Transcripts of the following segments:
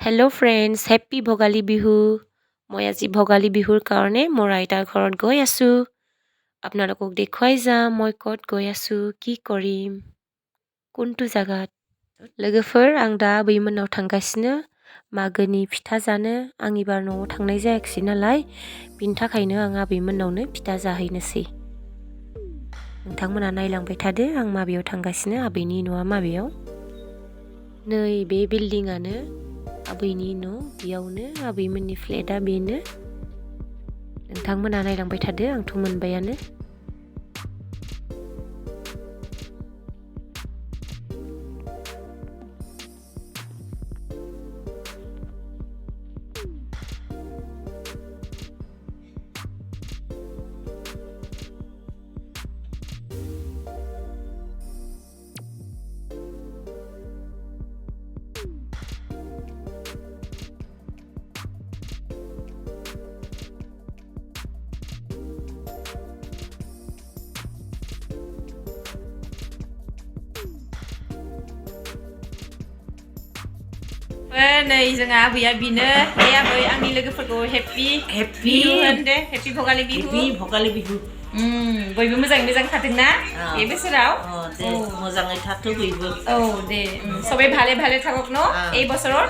Hello' friends, happy Bhogali Bihu. মই আজি ভোগালী বিহুৰ কাৰণে মোৰ আইতাৰ ঘৰত গৈ আছোঁ। আপোনালোকক দেখুৱাই যাম মই ক'ত গৈ আছোঁ, কি কৰিম, কোনটো জাগাত। लोगोफोर आं दा आबैमोननाव थांगासिनो मागोनि फिथा जानो। आं एबार न'आव थांनाय जायाखिसै नालाय, बिनि थाखायनो आं आबैमोननावनो फिथा जाहैनोसै। नोंथांमोना नायलांबाय थादो, आं माबेयाव थांगासिनो, आबैनि न'आ माबेयाव। नै बे बिल्डिंआनो आबैनि न', बेयावनो आबैमोननि फ्लेटआ बेनो। नोंथांमोना नायलांबाय थादो, आंथ' मोनबायानो। नै जोंहा आबैया बिनो आबै आंनि लोगोफोरखौ हेप्पी बिहु होन दे, हेप्पी भोगाली बिहु। बयबो मोजाङै मोजां थाथोंना बे बोसोराव। मोजाङै थाथों बयबो। औ दे, सबाই ভালে ভালে থাকক ন এই বছৰত।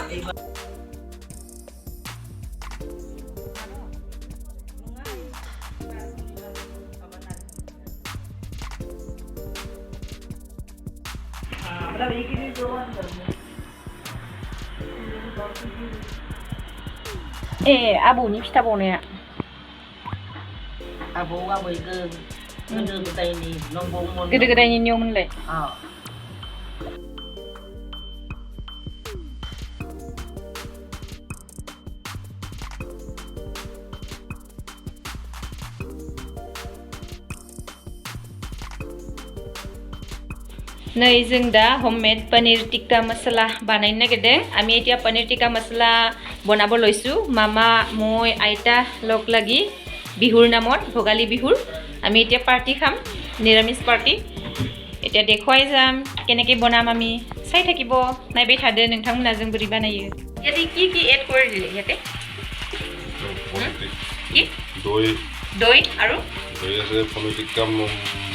आबौनि फिथा बावनाया आबौ आबैखौ गोदो गोदायनि नंगौमोन। गोदो गोदायनि नियममोनलाय। नै जों दा homemade पनीर टिक्का मसला बानायनो नागिरदों। আমি এতিয়া पनीर टिक्का मसला বনাব লৈছো। মামা মই আইতা লগ লাগি বিহুৰ নামত, ভোগালী বিহুৰ আমি এতিয়া পাৰ্টি খাম, নিৰামিষ পাৰ্টি। এতিয়া দেখুৱাই যাম কেনেকৈ বনাম, আমি চাই থাকিব, নাইবাই থাদে नोंथांमोना जों बोरै बानायो। ইয়াতে কি কি এড কৰি দিলে ইয়াতে? কি দৈ আৰু দৈ আছে, পনীৰ টিক্কা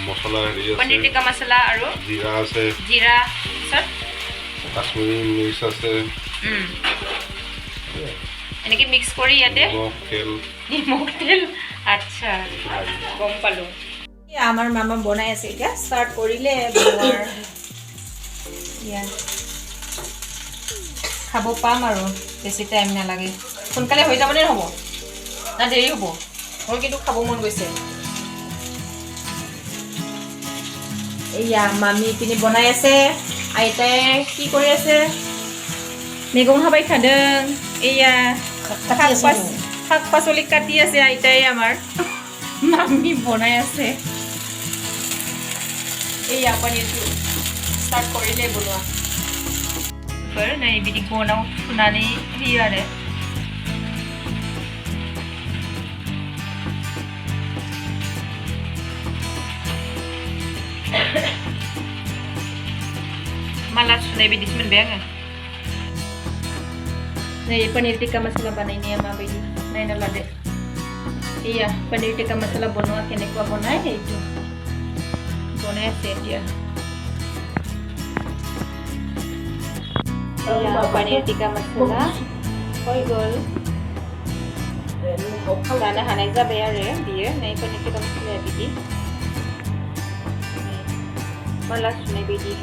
মছলা হেৰি আছে, পনীৰ টিক্কা মছলা আৰু জিৰা আছে, জিৰা পিছত কাশ্মীৰী মিৰ্চ আছে, এনেকৈ মিক্স কৰি ইয়াতে নিমখ তেল। আচ্ছা, গম পালোঁ। আমাৰ মামা বনাই আছে, এতিয়া ষ্টাৰ্ট কৰিলে বনোৱাৰ। খাব পাম আৰু বেছি টাইম নালাগে। সোনকালে হৈ যাবনে নহ'ব না দেৰি হ'ব? মোৰ কিন্তু খাব মন গৈছে। এয়া মামী পিনে বনাই আছে, আইতাই কি কৰি আছে? মেগং হাবাই খাদों। এয়া শাক পাচলি কাটি আছে আইতাই আমাৰ। মামী বনাই আছে। এয়া পনীৰটো ষ্টাৰ্ট কৰিলে বনোৱা। नै बिदि गनाव थुनानै होयो आरो। माला सुनाय बायदिसो मोनबाय आङो। नै पनीर टिक्का मसला बानायनाया माबायदि नायना लादो। एया पनीर टिक्का मसला बনোৱা কেনেকুৱা বনাই এইটো বনাই আছে এতিয়া। पनीर टिक्का मसला হৈ গ'ল, जानो हानाय जाबाय आरो बियो। नै पनीर टिक्का मसलाया बिदि माला सुनाय बायदि।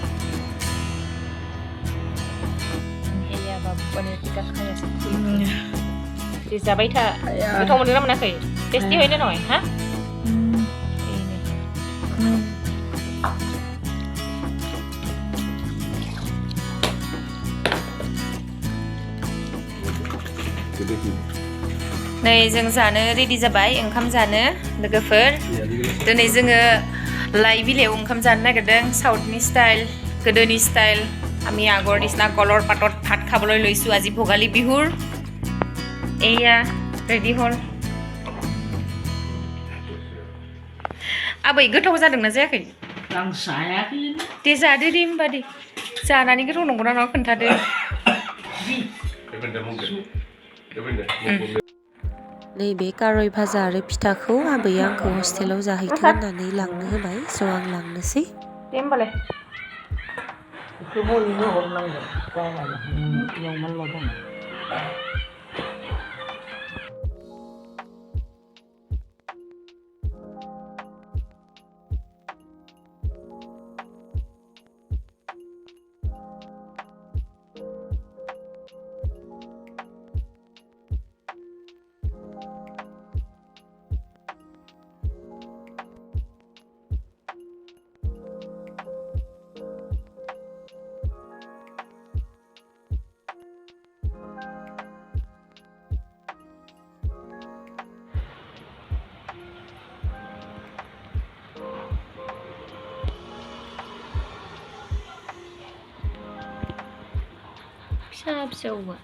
पनीर टिक्का खाया जाबाय था। गोथाव मोनदों ना मोनाखै? टेस्टि होयो ना नङा हा? नै जों जानो रेडि जाबाय, ओंखाम जानो लोगोफोर। दिनै जोङो लाइ बिलाइयाव ओंखाम जानो नागिरदों, साउथनि स्टाइल, गोदोनि स्टाइल। আমি আগৰ নিচিনা কলৰ পাতত ভাত খাবলৈ লৈছোঁ আজি ভোগালী বিহুৰ। এয়া ৰেডি হ'ল। आबै गोथाव जादोंना जायाखै? आं जायाखै। दे जादो दे होमबा दे। जानानै गोथाव नंगौना नङा खोन्थादो। नैबे गारय भाजा आरो फिथाखौ आबैया आंखौ हस्टेलाव जाहैथों होननानै लांनो होबाय स' आं लांनोसै दे होमबालाय एसे मुलिनो हरनांगोन जायाबा एवनानैल' दङ फिसा फिसौआ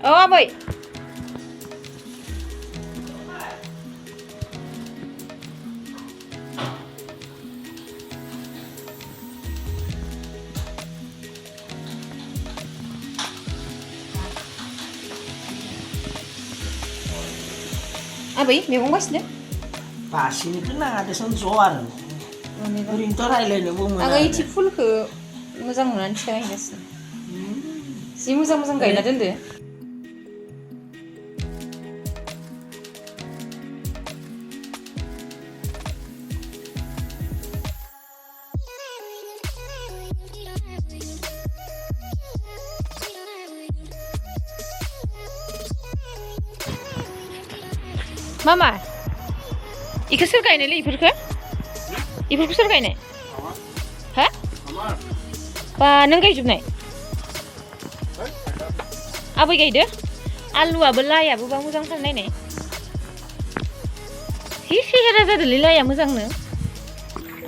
आबै आबै मैगं गासिनो बासिनोखौ नाङा देसन ज' आरो ओरैनोथ' रायलायनोबो मोना आङो इथि फुलखौ मोजां नुनानै गायगासिनो जि मोजां मोजां गायना दोनदो मामा इखौ सोर गायनायलै इफोरखौ सोर गायनाय हा बा नों गायजोबनाय आबै गायदो आलुआबो लायाबो बा मोजांथार नायनाय हि सेहेरा जादोंलै लाया मोजांनो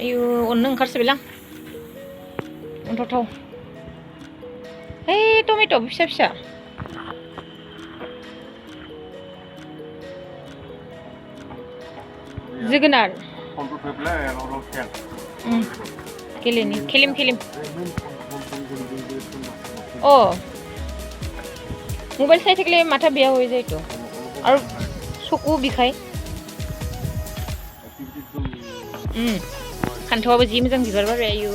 आयु अननो ओंखारसोबायलां अनथावथाव ओइ टमेट' फिसा फिसा जोगोनार गेलेनि खेलिम अ मोबाइल চাই থাকিলে মাথা বেয়া হৈ যায় তো আৰু চকু বিষায় फान्थावाबो जि मोजां बिबार बारबाय आयु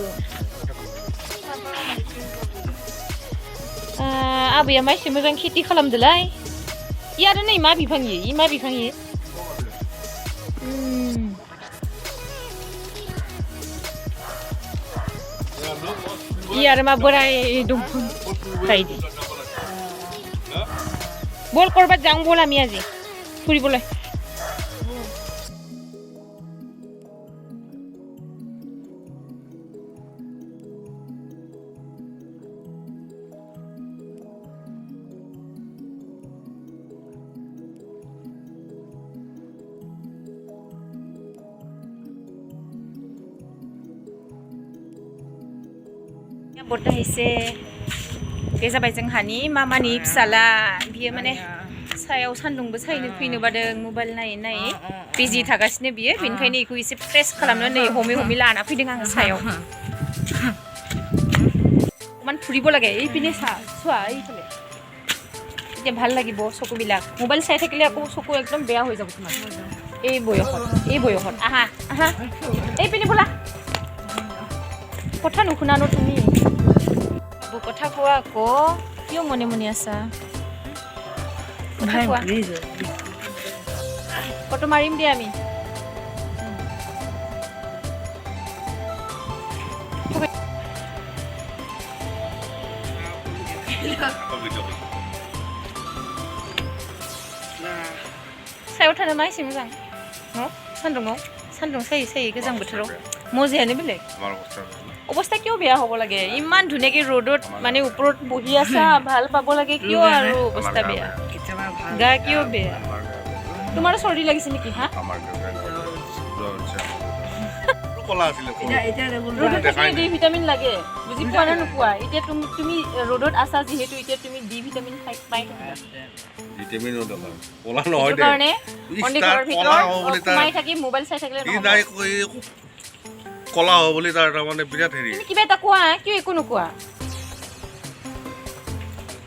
आबैया माइसे मोजां खेथि खालामदोलाय इ आरो नै मा बिफां इ इ आरो मा बोराय दंफां गायदो বল কৰবাত যাওঁ বল আমি আজি ফুৰিবলৈ बर्ता हैसे बे जाबाय जोंहानि मामानि फिसाला बियो माने सायाव सान्दुंबो सायनो फैनो बादों मबाइल नायै बिजि थागासिनो बियो बेनिखायनो इखौ एसे फ्रेस खालामनो नै हमै लाना फैदों आङो सायाव मान ফুৰিব লাগে এইপিনে চোৱা এইফালে এতিয়া ভাল লাগিব চকুবিলাক মোবাইল চাই থাকিলে আকৌ চকু একদম বেয়া হৈ যাব তোমাৰ এই বয়সত আহা এইপিনে বলা কথা নুশুনা ন তুমি কথা কোৱা আকৌ কিয় মনে মনে আছা ফটো মাৰিম দিয়া আমি सायाव थानो मा एसे मोजां न सान्दुङाव सान्दुं सायै गोजां बोथोराव मजायानो बेलेग আমাৰ অৱস্থা বেয়া। অৱস্থা কিয় বেয়া হ'ব লাগে ইমান ধুনীয়াকৈ ৰ'দত মানে ওপৰত বহি আছা ভাল পাব লাগে কিয় আৰু অৱস্থা বেয়া গা কিয় বেয়া তোমাৰো চৰ্দি লাগিছে নেকি হা আমাৰ কলা আছিলে ৰ'দত থাকিলে ডি ভিটামিন লাগে বুজি পোৱা নে নোপোৱা এতিয়া তুমি ৰ'দত আছা যিহেতু এতিয়া তুমি ডি ভিটামিন পাই থাকিবা ভিটামিন কলা নহয় সেইটো কাৰণে অন্তি ঘৰৰ ভিতৰত সোমাই থাকি মোবাইল চাই থাকিলে ই নাই কলা হ'ব বুলি তাৰ তাৰমানে বিৰাট হেৰি তুমি কিবা এটা কোৱা কিয় একো নোকোৱা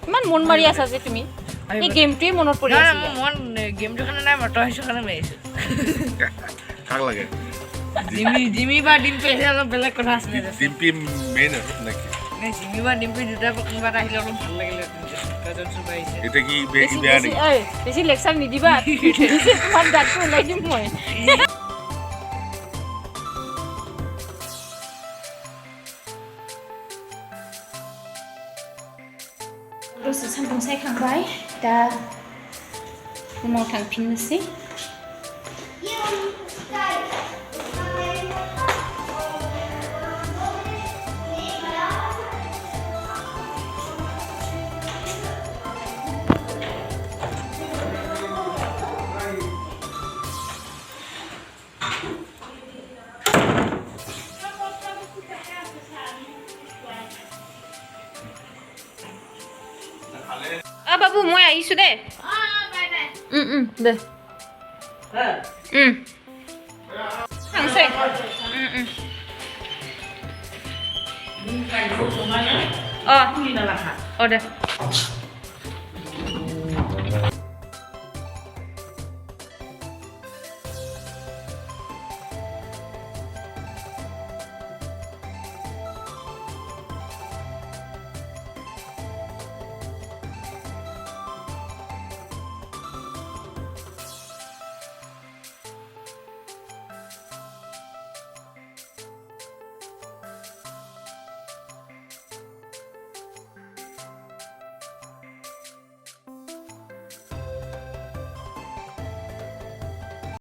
ইমান মন মাৰি আছা যে তুমি এই গেমটোৱে মনত পৰি আছে মন গেমটো কাৰণে নাই মটৰ হিচাপ কাৰণে মাৰিছোঁ কাক লাগে জিমি বা ডিম্পি আহিলে অলপ বেলেগ কথা আছিলে ডিম্পি মেইন আৰু নেকি জিমি বা ডিম্পি দুটাৰ পৰা কোনোবা এটা আহিলে অলপ ভাল লাগিলে এতিয়া কি বেয়া নেকি বেছি লেকচাৰ নিদিবা তোমাৰ দাঁতটো ওলাই দিম মই दसे सान्दुं सायखांबाय दा रुमाव थांफिननोसै বাবু মই আহিছো দে দে থাংছে দে